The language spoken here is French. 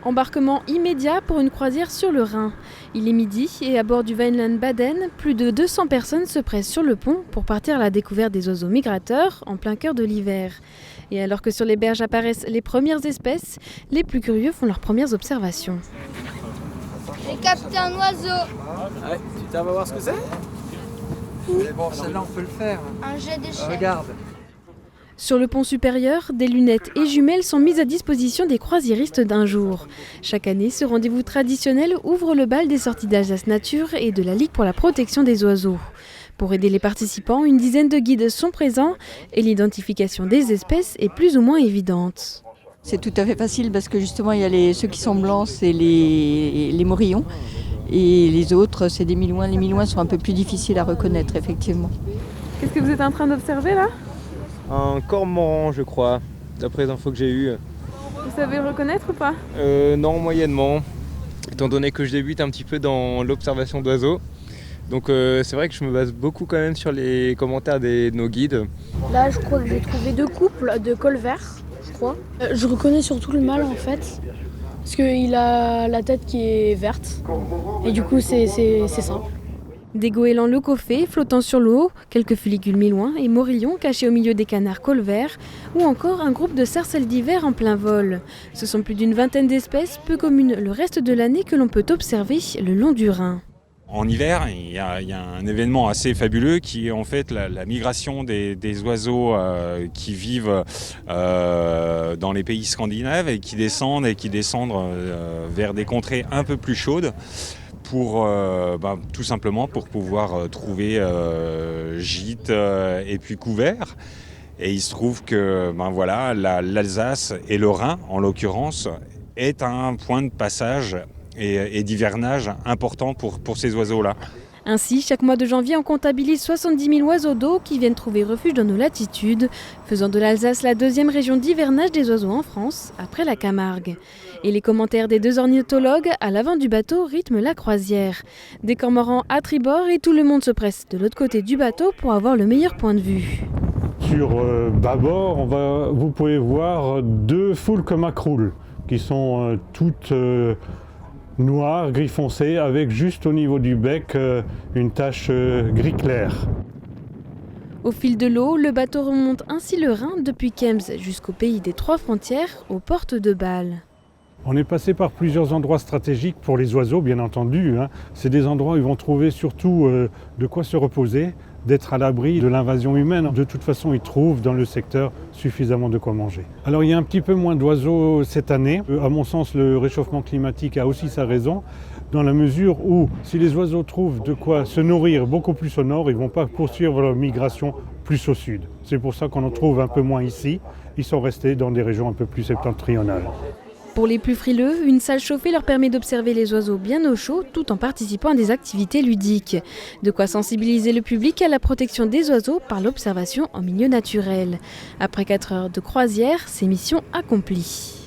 Embarquement immédiat pour une croisière sur le Rhin. Il est midi et à bord du Vineland Baden, plus de 200 personnes se pressent sur le pont pour partir à la découverte des oiseaux migrateurs en plein cœur de l'hiver. Et alors que sur les berges apparaissent les premières espèces, les plus curieux font leurs premières observations. J'ai capté un oiseau. Ouais, tu vas voir ce que c'est ? Mais bon, celle-là on peut le faire. Un jet d'échelle. Regarde. Sur le pont supérieur, des lunettes et jumelles sont mises à disposition des croisiéristes d'un jour. Chaque année, ce rendez-vous traditionnel ouvre le bal des sorties d'Alsace Nature et de la Ligue pour la protection des oiseaux. Pour aider les participants, une dizaine de guides sont présents et l'identification des espèces est plus ou moins évidente. C'est tout à fait facile parce que justement il y a ceux qui sont blancs, c'est les morillons et les autres c'est des milouins. Les milouins sont un peu plus difficiles à reconnaître effectivement. Qu'est-ce que vous êtes en train d'observer là ? Un cormoran, je crois, d'après les infos que j'ai eues. Vous savez le reconnaître ou pas ? Non, moyennement, étant donné que je débute un petit peu dans l'observation d'oiseaux. Donc c'est vrai que je me base beaucoup quand même sur les commentaires de nos guides. Là, je crois que j'ai trouvé 2 couples de colverts, je crois. Je reconnais surtout le mâle en fait, parce qu'il a la tête qui est verte. Et du coup, c'est simple. Des goélands leucophées flottant sur l'eau, quelques fulicules milouins et morillons cachés au milieu des canards colverts, ou encore un groupe de sarcelles d'hiver en plein vol. Ce sont plus d'une vingtaine d'espèces, peu communes le reste de l'année, que l'on peut observer le long du Rhin. En hiver, il y a un événement assez fabuleux qui est en fait la migration des oiseaux qui vivent dans les pays scandinaves et qui descendent vers des contrées un peu plus chaudes pour tout simplement pour pouvoir trouver gîte et puis couvert. Et il se trouve que l'Alsace et le Rhin en l'occurrence est un point de passage et d'hivernage important pour ces oiseaux-là. Ainsi, chaque mois de janvier, on comptabilise 70 000 oiseaux d'eau qui viennent trouver refuge dans nos latitudes, faisant de l'Alsace la deuxième région d'hivernage des oiseaux en France, après la Camargue. Et les commentaires des 2 ornithologues à l'avant du bateau rythment la croisière. Des cormorans à tribord et tout le monde se presse de l'autre côté du bateau pour avoir le meilleur point de vue. Sur bâbord, vous pouvez voir 2 foulques macroules qui sont toutes noires, gris foncé, avec juste au niveau du bec une tache gris clair. Au fil de l'eau, le bateau remonte ainsi le Rhin depuis Kems jusqu'au pays des 3 frontières, aux portes de Bâle. On est passé par plusieurs endroits stratégiques pour les oiseaux, bien entendu. C'est des endroits où ils vont trouver surtout de quoi se reposer, d'être à l'abri de l'invasion humaine. De toute façon, ils trouvent dans le secteur suffisamment de quoi manger. Alors il y a un petit peu moins d'oiseaux cette année. À mon sens, le réchauffement climatique a aussi sa raison, dans la mesure où si les oiseaux trouvent de quoi se nourrir beaucoup plus au nord, ils ne vont pas poursuivre leur migration plus au sud. C'est pour ça qu'on en trouve un peu moins ici. Ils sont restés dans des régions un peu plus septentrionales. Pour les plus frileux, une salle chauffée leur permet d'observer les oiseaux bien au chaud tout en participant à des activités ludiques. De quoi sensibiliser le public à la protection des oiseaux par l'observation en milieu naturel. Après 4 heures de croisière, c'est mission accomplie.